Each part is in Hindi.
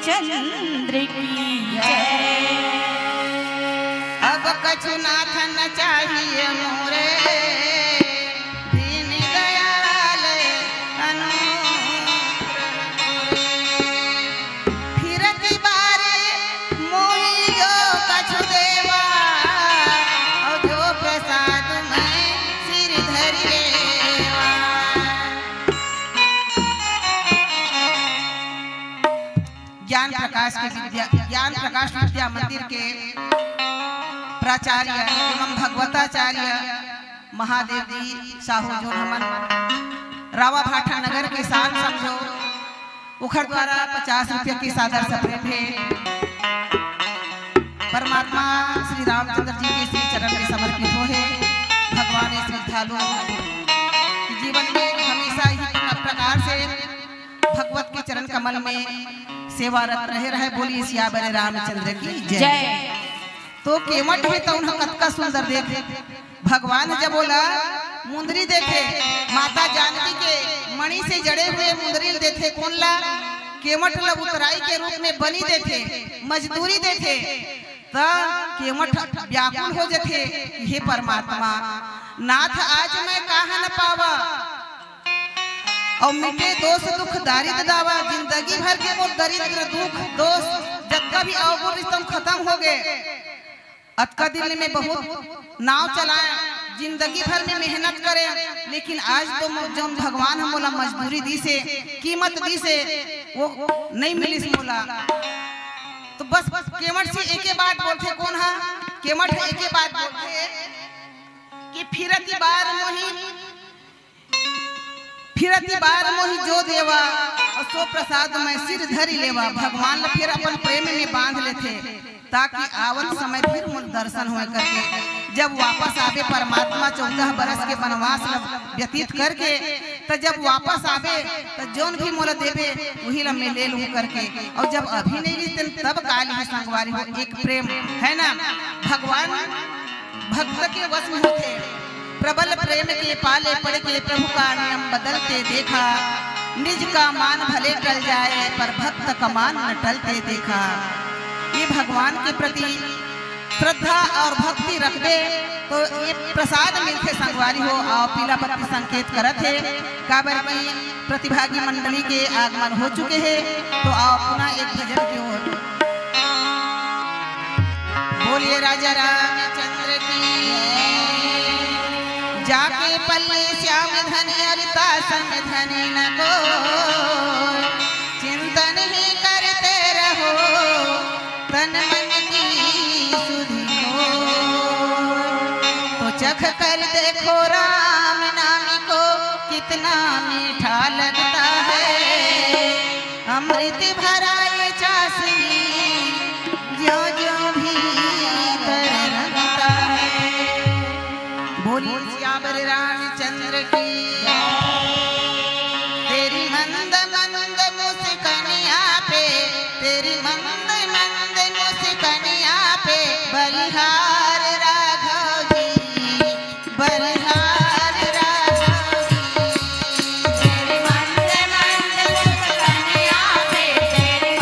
रामचंद्र की जय। अब कछु नाथ न चाहिए मोरे दीन दयाल फिरत बारे मोई जो कछु देवा और जो प्रसाद में सिर धरि लेवा। ज्ञान प्रकाश विद्या मंदिर के प्राचार्य एवं भगवताचार्य महादेव जी साहू जो हमन रावा भाटा नगर के साथ समझो उखर द्वारा 50 रुपये की सादर सप्रेम है। परमात्मा श्री रामचंद्र जी के श्री चरण में समर्पित हो है। भगवान श्रद्धालु जीवन में हमेशा ही प्रकार से भगवत के चरण कमल में सेवारत रहे बोली सियावर रामचंद्र की जय। तो केवट है तो उन्हें कतका सुंदर देखे भगवान जब बोला मुंदरी देखे माता जानकी के मणि से जड़े हुए मुंदरी देखे कौन ला केवट ला उतराई के रूप में बनी देखे मजदूरी देखे तो केवट व्याकुल हो जाते हे परमात्मा नाथ आज मैं कहा न पावा और मिटे दोष दुख दारिद्र दावा जिंदगी भर के वो दरिद्र दुख दोष जब भी अवगुण तुम खत्म हो गए। अतका दिल में बहुत नाव चलाए जिंदगी भर में मेहनत करे लेकिन आज तो जो भगवान हम बोला मजदूरी दी से कीमत दी से वो नहीं मिली मोला। तो बस केवट से एक ही बात बोलते कौन है केवट एक ही बात बोलते कि फिरती बार मोही जो देवा और सो प्रसाद में सिर धरी लेवा। भगवान ने फिर अपन प्रेम में बांध लेते ताकि आवन समय फिर मुझ दर्शन हो करके जब वापस आवे परमात्मा 14 बरस के वनवास व्यतीत करके तो जब वापस आवे तो जोन भी मोला देवे वही ला मैं ले लूं करके। और जब अभी नहीं रिश्ते तब काली है संगवारी हो एक प्रेम है ना भगवान भक्त के वश में होते प्रबल प्रेम के पाले पड़ के प्रभु का नियम बदलते देखा निज का मान भले टल जाए पर भक्त का मान न टलते देखा। ये भगवान के प्रति श्रद्धा और भक्ति रख दे तो ये प्रसाद मिलते संगवारी हो और पीला पत्ती संकेत करत है काबर की प्रतिभागी मंडली के आगमन हो चुके हैं। तो आओ पुनः एक भजन की ओर बोलिए राजा रामचंद्र की जाके पल्ले श्याम धन अरिता सम धनी न को चिंतन ही करते रहो तन मन की सुधि हो। तो चख कर देखो राम नाम को कितना मीठा लगता है अमृत भरा ये चाशनी जो जो भी कर रखता है। बोली सियावर रामचंद्र की तेरी मंद मंद मुस्कनिया पे तेरी मंद मंद मुस्कनिया पे बलिहार राघव जी बलिहार राघव जी तेरी मंद मंद मुस्कनिया पे तेरी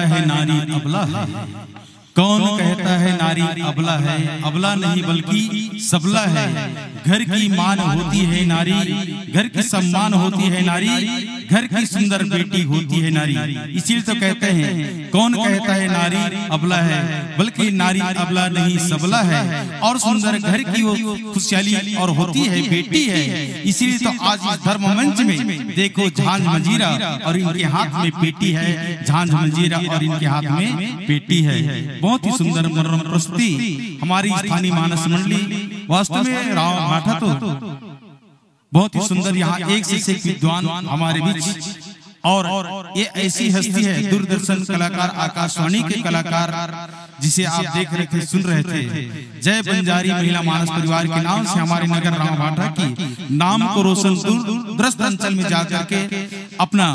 है नारी अबला है? कौन कहता है नारी अबला है? अबला नहीं बल्कि सबला है। घर की मान होती है नारी, घर की सम्मान होती है नारी, घर की सुंदर बेटी होती है नारी। इसीलिए तो कहते हैं कौन कहता है नारी अबला है, बल्कि नारी अबला नहीं सबला है। और सुंदर घर की वो खुशहाली और होती है बेटी है। इसीलिए तो आज इस धर्म मंच में देखो झांझ मंजीरा और इनके हाथ में पेटी है, झांझ मंजीरा और इनके हाथ में पेटी है। बहुत ही सुंदर मनोरम प्रस्तुति हमारी स्थानीय मानस मंडली। वास्तव में राव भाटा तो बहुत ही सुंदर, यहाँ एक से एक विद्वान हमारे बीच। और ये ऐसी हस्ती है, दूरदर्शन कलाकार, आकाशवाणी के कलाकार, जिसे आप देख रहे थे, सुन रहे थे। जय बंजारी महिला मानस परिवार के नाम से हमारे नगर राव भाटा की नाम को रोशन दूरदर्शन अंचल में जाकर के अपना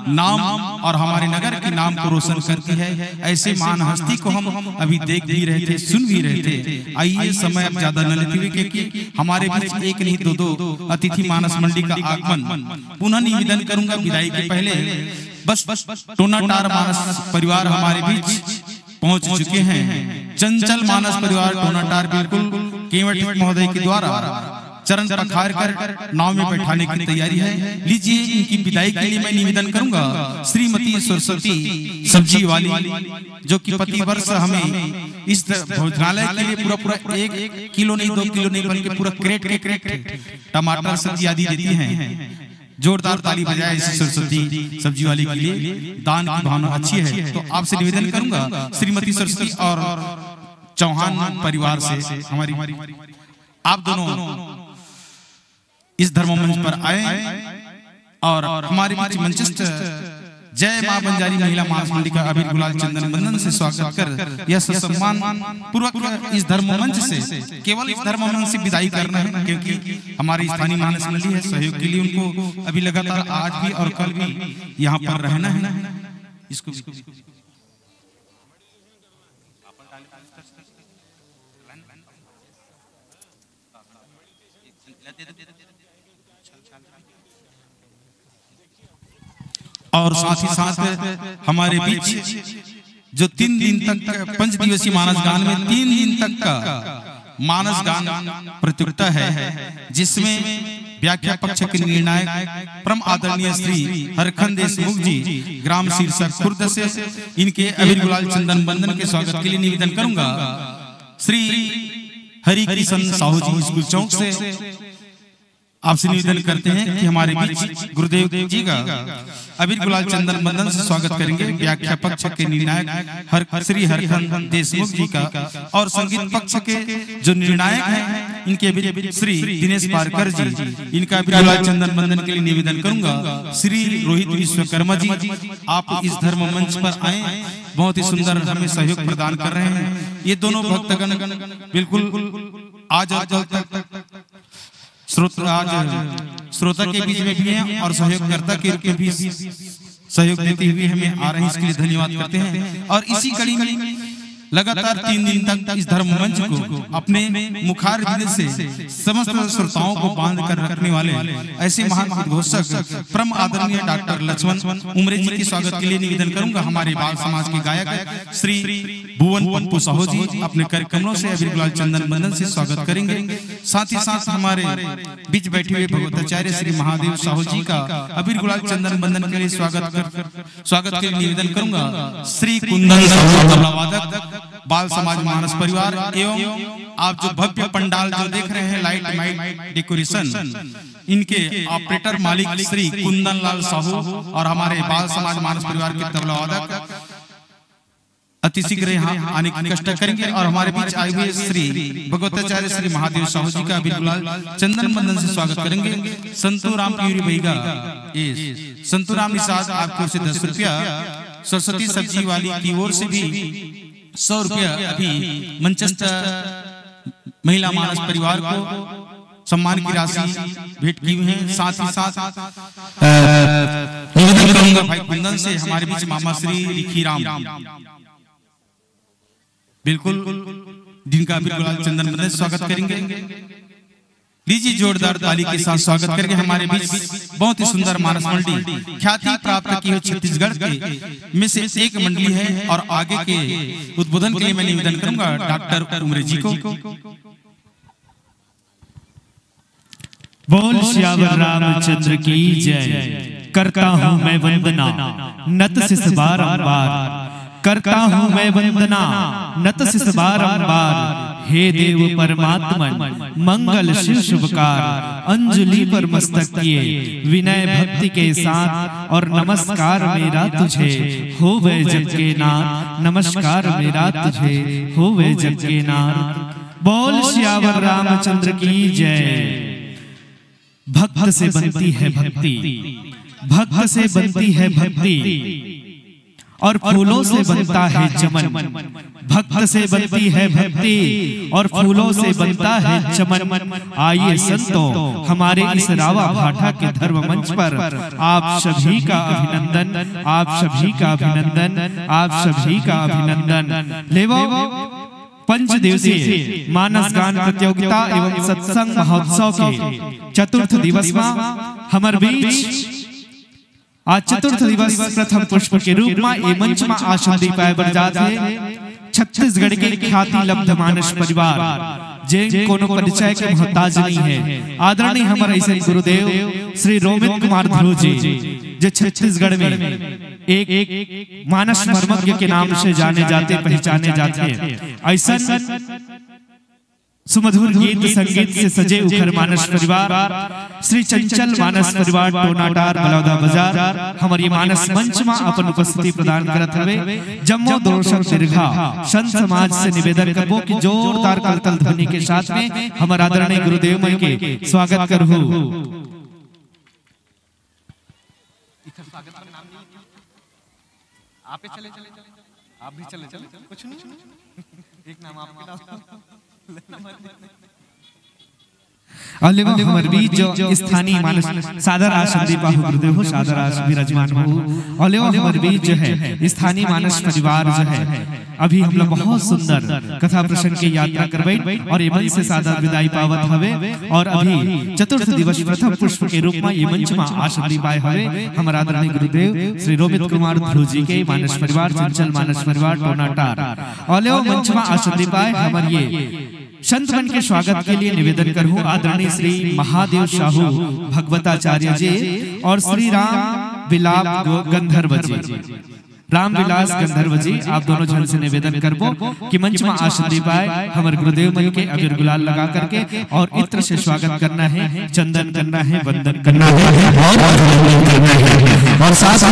नाम और हमारे नगर के नाम को रोशन करती है। ऐसे महान हस्ती को हम अभी देख भी रहे थे, सुन भी रहे थे। आइए समय अब ज्यादा न लेते हुए, क्योंकि हमारे बीच एक नहीं दो अतिथि मानस मंडली का आगमन। पुनः निवेदन करूंगा विदाई के पहले, बस टोनाटार मानस परिवार हमारे बीच पहुंच चुके हैं। चंचल मानस परिवार टोनाटार बिल्कुल केवट महोदय के द्वारा चरण पखार कर नाव में बैठाने की तैयारी है। लीजिए इनकी विदाई के लिए मैं निवेदन करूंगा श्रीमती सरस्वती सब्जी वाली, जो कि प्रति वर्ष हमें इस भोजनालय के लिए पूरा 1 किलो नहीं 2 किलो नहीं बल्कि पूरा क्रेट के क्रेट टमाटर सब्जी आदि देती हैं। जोरदार ताली बजाए इस सरस्वती सब्जी वाली के लिए। दान की भावना अच्छी है। तो आपसे निवेदन करूंगा श्रीमती सरस्वती और चौहान परिवार से, हमारी आप दोनों इस धर्म मंच पर आए और हमारे बीच मंचस्थ जय मां बंजारी महिला मानस मंडली का अबीर गुलाल चंदन बंदन से स्वागत कर यह सम्मान पूर्वक इस धर्म मंच से, केवल इस धर्म मंच से विदाई करना है, क्योंकि हमारी स्थानीय मानस मंडली है। सहयोग के लिए उनको अभी लगातार आज भी और कल भी यहाँ पर रहना है। इसको और साथ ही साथ हमारे बीच जो 3 दिन तक 5 दिवसीय मानस गान में 3 दिन तक का मानस गान प्रतियोगिता है, जिसमें व्याख्या पक्ष के निर्णायक परम आदरणीय श्री हरखंड देशमुख जी ग्राम शीर्षक खुर्द से इनके अबीर गुलाल चंदन बंदन के स्वागत के लिए निवेदन करूंगा श्री हरि किशन साहू जी स्कूल चौक से। आपसे निवेदन करते हैं कि हमारे बीच गुरुदेव जी का अबीर गुलाल चंदन बंदन से स्वागत करेंगे व्याख्या पक्ष के निर्णायक श्री हरखंड देशमुख जी का, और संगीत पक्ष के जो निर्णायक हैं इनके अबीर श्री दिनेश पारकर जी, इनका अबीर गुलाल चंदन बंदन के लिए निवेदन करूंगा श्री रोहित विश्वकर्मा जी। आप इस धर्म मंच पर आए, बहुत ही सुंदर हमें सहयोग प्रदान कर रहे हैं। ये दोनों भक्तगण बिल्कुल आज और कल तक श्रोता के बीच में भी हैं और सहयोगकर्ता के रूप में भी सहयोग देते हुए हमें आ रहे हैं, इसके लिए धन्यवाद करते हैं। और इसी कड़ी में लगातार 3 दिन तक इस धर्म मंच को अपने मुखार बिंद से समस्त श्रोताओं को बांध कर रखने वाले ऐसे महान उद्घोषक परम आदरणीय डॉक्टर लक्ष्मण उमरे जी के स्वागत के लिए निवेदन करूंगा हमारे बाल समाज के गायक श्री भुवन पप्पू साहू जी अपने कार्यक्रमों से अबीर गुलाल चंदन बंदन से स्वागत करेंगे। साथ ही साथ हमारे बीच बैठे हुए भगवताचार्य श्री महादेव साहू जी का अबीर गुलाल चंदन बंदन के लिए स्वागत के लिए निवेदन करूंगा श्री कुंदन वादक बाल समाज मानस परिवार एवं आप जो भव्य पंडाल जो देख रहे हैं लाइट माइट डेकोरेशन, इनके ऑपरेटर मालिक श्री कुंदन लाल साहू और हमारे बाल समाज मानस परिवार के तबला वादक अति शीघ्र यहाँ आने की कष्ट करेंगे। और हमारे बीच आए हुए श्री भगवताचार्य श्री महादेव साहू जी का अबीर गुलाल चंदन बंदन से स्वागत करेंगे संतू राम प्यूरी भैया, संतू राम निषाद आपकी ओर से 10 रुपया, सरस्वती सब्जी वाली की ओर से भी 100 रुपया अभी मंचस्थ महिला मानस परिवार को सम्मान की राशि भेंट की हुई है। साथ ही साथ निवेदन करूंगा भाई कुंदन से हमारे बीच मामा श्री लिखीराम बिल्कुल जिनका अबीर गुलाल चंदन बंदन स्वागत करेंगे। लीजिए जोरदार ताली के साथ स्वागत करके हमारे बीच बहुत ही सुंदर मानस मंडली ख्याति प्राप्त की हुई छत्तीसगढ़ के में से एक मंडली है और आगे के उद्बोधन के लिए मैं निवेदन करूंगा डॉक्टर उमरे जी को। बोल श्यावर रामचंद्र की जय। करता हूँ मैं वंदना नत शिष बारंबार, करता हूँ मैं वंदना नत शिष बारंबार। हे देव परमात्मन मंगल शिव शुभकार, अंजलि पर मस्तक किए विनय भक्ति के साथ और नमस्कार मेरा तुझे हो वे जग के नाथ, नमस्कार मेरा तुझे हो वे जग के नाथ। बोल श्यावर रामचंद्र की जय। भक्त से बनती है भक्ति, भक्त से बनती है भक्ति और फूलों से बनता है चमन। भक्त से बनती है भक्ति और फूलों से बनता है चमन। आइए संतों हमारे इस रावा भाटा के धर्म मंच पर आप सभी का अभिनंदन, आप सभी का अभिनंदन, आप सभी का अभिनंदन। लेवो पंच दिवसीय मानस गान प्रतियोगिता एवं सत्संग महोत्सव के चतुर्थ दिवस में हमारे बीच आज चतुर्थ दिवस प्रथम पुष्प के रूप में ये मंच में आसन दी पाए बरजात है छत्तीसगढ़ के ख्याति लब्ध मानस परिवार जे कोनो परिचय के मोहताज नहीं है। आदरणीय हमारे ऐसे गुरुदेव श्री रोमित कुमार ध्रुव जी जो छत्तीसगढ़ में एक मानस मर्मज्ञ के नाम से जाने जाते पहचाने जाते हैं। ऐसा सुमधुर गीत संगीत से सजे उखर मानस परिवार श्री चंचल मानस परिवार टोनाटार बलौदा बाजार हमारी मानस मंच में अपन उपस्थिति प्रदान करत हवे। जम्मो दोषक दीर्घा संत समाज से निवेदन करबो कि जोरदार करतल ध्वनि के साथ में हमारे आदरणीय गुरुदेव मई के स्वागत करहु। आप चले आप भी चले कुछ नहीं एक नाम आपके हमारे बीच जो स्थानीय मानस सादर आसन दी बाहु गुरुदेव हो, सादर आसन विराजमान हो। और हमारे बीच जो है स्थानीय मानस परिवार जो है अभी हम लोग बहुत सुंदर कथा प्रसंग की यात्रा करवाई और ये मंच से सादर विदाई पावत हवे। और अभी चतुर्थ दिवस प्रथम पुष्प के रूप में ये मंच में आसन दी पाए हवे हमारा आदरणीय गुरुदेव श्री रोमित कुमार ध्रुव जी के मानस परिवार चंचल मानस परिवार टोनाटार और मंच में आसन दी पाए हमारे ये संत मन के स्वागत के लिए निवेदन करूं आदरणीय श्री महादेव साहू भगवताचार्य जी और श्री राम विलाप गंधर्व जी, राम विलास गंधर्व जी आप दोनों जन से निवेदन करबो कि मंच में आसन दी पाए हमारे गुरुदेव मन के अबीर गुलाल लगा करके और इत्र से स्वागत करना है, चंदन करना है, वंदन करना है और साथ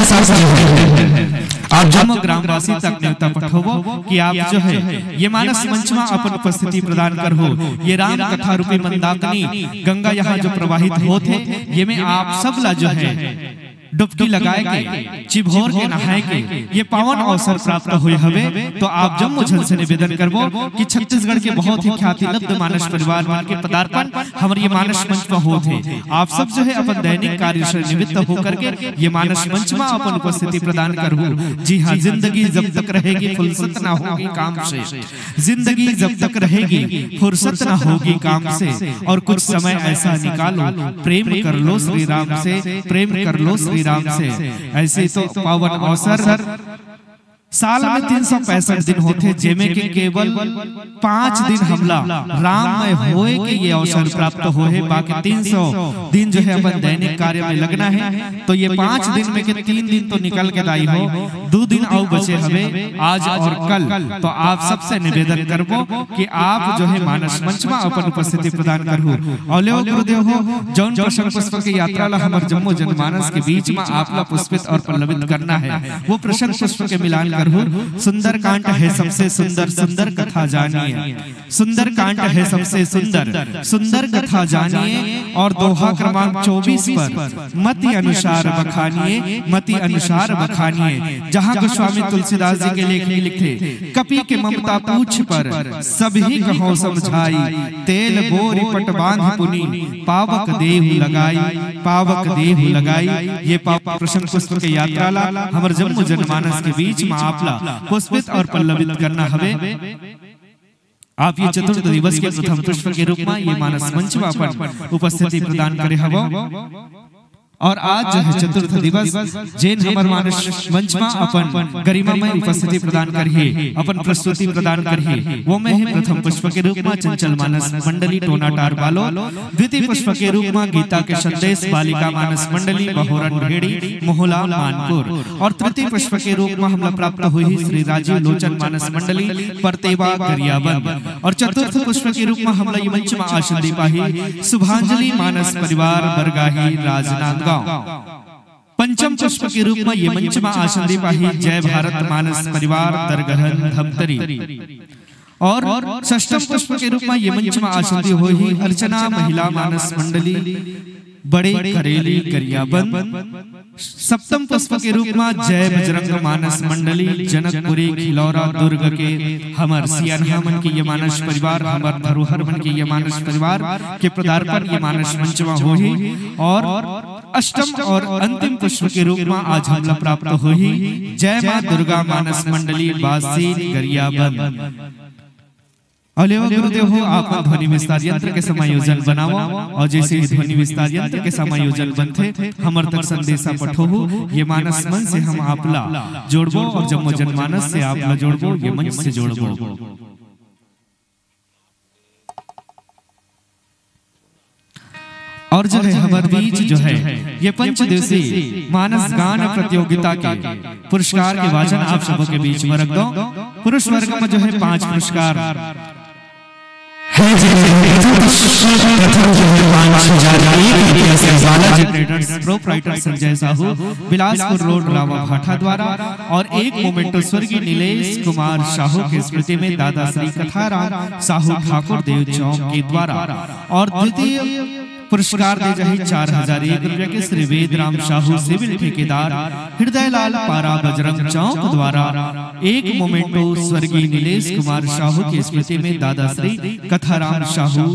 आप जम्मू ग्रामवासी तक न्योता पठोबो कि आप जो है ये मानस मंच में अपन उपस्थिति प्रदान कर हो। ये राम कथा रूपी मंदाकिनी गंगा यहाँ जो प्रवाहित होते ये में आप सब ला जो है डुबकी लगाए के चिभोर के नहाए के ये पावन अवसर प्राप्त हुए हवे। तो आप जम्मू जन से निवेदन करबो कि छत्तीसगढ़ के बहुत ही ख्याति लब्ध मानस परिवार मान के पदार्पण हमारे ये मानस मंच में होते। आप सब जो है अपन दैनिक कार्य से निमित्त होकर के ये मानस मंच में अपन उपस्थिति प्रदान करहु। जी हाँ, जिंदगी जब तक रहेगी फुर्सत ना होगी काम से, जिंदगी जब तक रहेगी फुर्सत ना होगी काम से। और कुछ समय ऐसा निकालो प्रेम कर लो श्री राम से, प्रेम कर लो श्री राम से। ऐसे तो पावन अवसर साल में 365 दिन होते जेमे के केवल 5 दिन हमला राममय होए के ये अवसर प्राप्त होए। बाकी 300 दिन जो है अपन दैनिक कार्य में लगना है। तो ये 5 दिन में के 3 दिन तो निकल के दाई हो, 2 दिन और बचे हवे आज और कल। तो आप सबसे निवेदन करबो कि आप जो है मानस मंच में अपन उपस्थिति प्रदान करहु। और गुरुदेव हो जौन प्रसंग पुष्प की यात्रा ला हमारे जम्मू जनमानस के बीच में आपला पुष्पित और पल्लवित करना है, वो प्रसंग पुष्प के मिलान सुंदर कांड है सबसे सुंदर, सुंदर कथा जानिए। सुंदर कांड है सबसे सुंदर, सुंदर कथा जानिए। और दोहा क्रमांक 24 पर मति अनुसार बखानिए, मति अनुसार बखानिए। जहाँ गोस्वामी तुलसीदास जी के लेख लिखे कपि के ममता पूछ पर सभी कहो समझाई, तेल बोरी पट बांध पुनी पावक देहु लगाई, पावक देहु लगाई। ये पावक प्रसंग पुष्प के यात्रा ला हमारे जम्मू जनमानस के बीच में आपला पुष्पित और पल्लवित करना हवे। आप ये चतुर्थ दिवस के प्रथम पुष्प के रूप में ये मानस मंच में अपन उपस्थिति प्रदान करे हवो और आज जो है चतुर्थ दिवस जैन हमर मानस मंच में अपन गरिमामय उपस्थिति प्रदान करिए अपन प्रस्तुति प्रदान करिए वो में है प्रथम पुष्प के रूप में चंचल मानस मंडली टोनाटार बालो, द्वितीय पुष्प के रूप में गीता के संदेश बालिका मानस मंडली बहोरन भेड़ी मोहला मानपुर और तृतीय पुष्प के रूप में हमला प्राप्त हुई श्री राजीव लोचन मानस मंडली परतेवा गरियाबंद और चतुर्थ पुष्प के रूप में हमला मंच में आसन दी पाही शुभांजलि मानस परिवार बरगाही राजनांदगांव। पंचम पुष्प के रूप में ये मंच में आसन दी पाही जय भारत मानस परिवार दरगहन धमतरी और षष्ठम पुष्प के रूप में ये मंच में आसन दी हुई अर्चना महिला मानस मंडली बड़े करेली गरियाबंद। सप्तम पुष्प के रूप में जय बजरंग मानस मंडली जनकपुरी खिलौरा दुर्ग के हमर सियानहा मन की ये मानस परिवार हमर धरोहर मन की ये मानस परिवार के पदार्पण ये मानस मंच में होही और अष्टम और अंतिम पुष्प के रूप में आज हमला प्राप्त हुई जय मां दुर्गा मानस मंडली बासी गरियाबंद। अलेवा गुरुदेव हो आप ध्वनि विस्तार यंत्र के समायोजन बनाओ और जैसे ही ध्वनि विस्तार यंत्र के समायोजन बनते हमर तक संदेशा पठो ये मानस मन से हम आपला जोड़बो और जब जन मानस से आपला जोड़बो ये मंच से जोड़बो। और जो है हमारे बीच जो है ये पंच दिवसीय मानस गान प्रतियोगिता के पुरस्कार के वाचन आप सबों के बीच में रख दो। पुरुष वर्ग में जो है 5 पुरस्कार प्रोप्राइटर संजय साहू बिलासपुर रोड रावा भाटा द्वारा और एक मोमेंटो स्वर्गीय नीलेश कुमार साहू की स्मृति में दादा श्री कथाराम साहू ठाकुर देव चौक के द्वारा और द्वितीय पुरस्कार दे जाही 4001 रुपया के श्री वेदराम साहू सिविल ठेकेदार हृदयलाल पारा बजरंग चौक द्वारा एक मोमेंटो स्वर्गीय नीलेश कुमार साहू की स्मृति में दादा श्री कथाराम साहू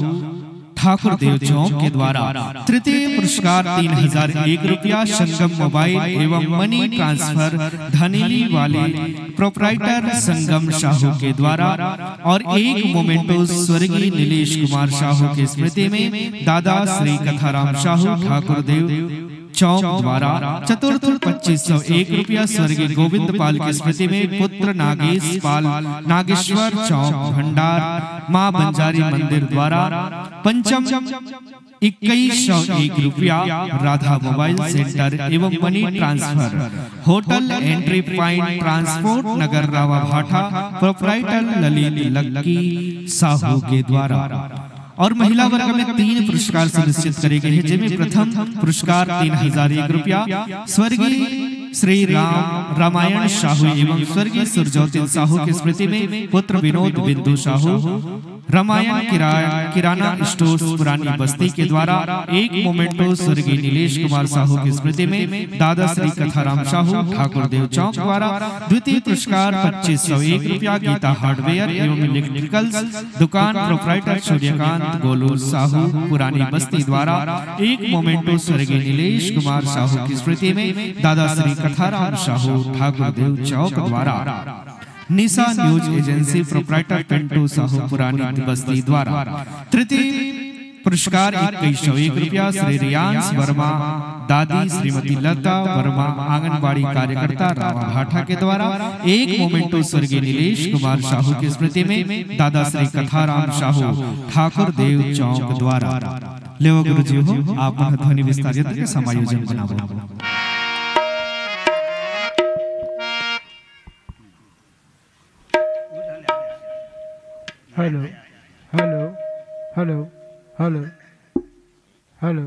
ठाकुर देव चौक के द्वारा तृतीय पुरस्कार 3001 रुपया संगम मोबाइल एवं मनी ट्रांसफर धनीली वाले प्रोप्राइटर संगम साहू के द्वारा और एक मोमेंटो स्वर्गीय नीलेश कुमार साहू की स्मृति में दादा श्री कथाराम साहू ठाकुर देव चौक द्वारा चतुर्थ 2501 रुपया स्वर्गीय गोविंद पाल की स्मृति में पुत्र नागेश पाल नागेश्वर चौक भंडार मां बंजारी मंदिर द्वारा पंचम 2101 रुपया राधा मोबाइल सेंटर एवं money transfer hotel entry point transport Nagar Rawabhata proprietor Lalit लक्की साहू के द्वारा और महिला वर्ग में 3 पुरस्कार सुनिश्चित करे गए हैं जिनमें प्रथम पुरस्कार 3001 रुपया स्वर्गीय श्री रामायण साहू एवं स्वर्गीय सुरजोतिन साहू की स्मृति में पुत्र विनोद बिंदु साहू रामायण किराना स्टोर्स पुरानी बस्ती के द्वारा एक मोमेंटो स्वर्गीय नीलेश कुमार साहू की स्मृति में दादा श्री कथाराम साहू ठाकुर देव चौक द्वारा द्वितीय पुरस्कार 2501 रुपया गीता हार्डवेयर एवं इलेक्ट्रिकल्स दुकान प्रोप्राइटर सूर्यकांत गोलू साहू पुरानी बस्ती द्वारा एक मोमेंटो स्वर्गीय नीलेश कुमार साहू की स्मृति में दादा श्री कथाराम साहू ठाकुर देव चौक द्वारा Nisha news agency proprietor Pintu Sahu Purani Basti द्वारा तृतीय पुरस्कार 2101 रुपया श्री रियांश वर्मा दादी श्रीमती लता वर्मा आंगनबाड़ी कार्यकर्ता रावा भाटा के द्वारा एक मोमेंटो स्वर्गीय नीलेश कुमार साहू की स्मृति में दादा श्री कथाराम साहू ठाकुर देव चौक द्वारा। लेव गुरुजी हो आप ध्वनि विस्तार यंत्र के समायोजन बनाओ। Hello hello hello hello hello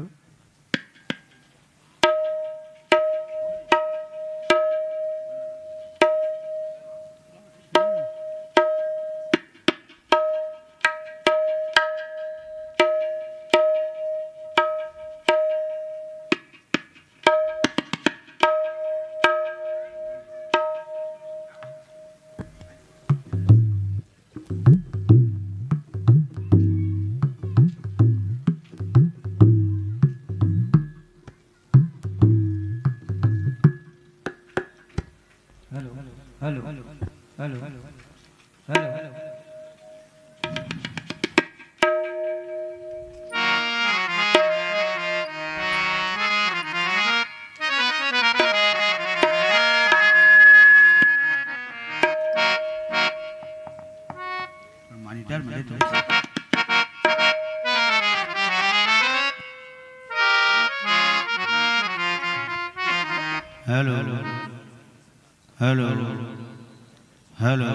monitor मिले तो हेलो हेलो हेलो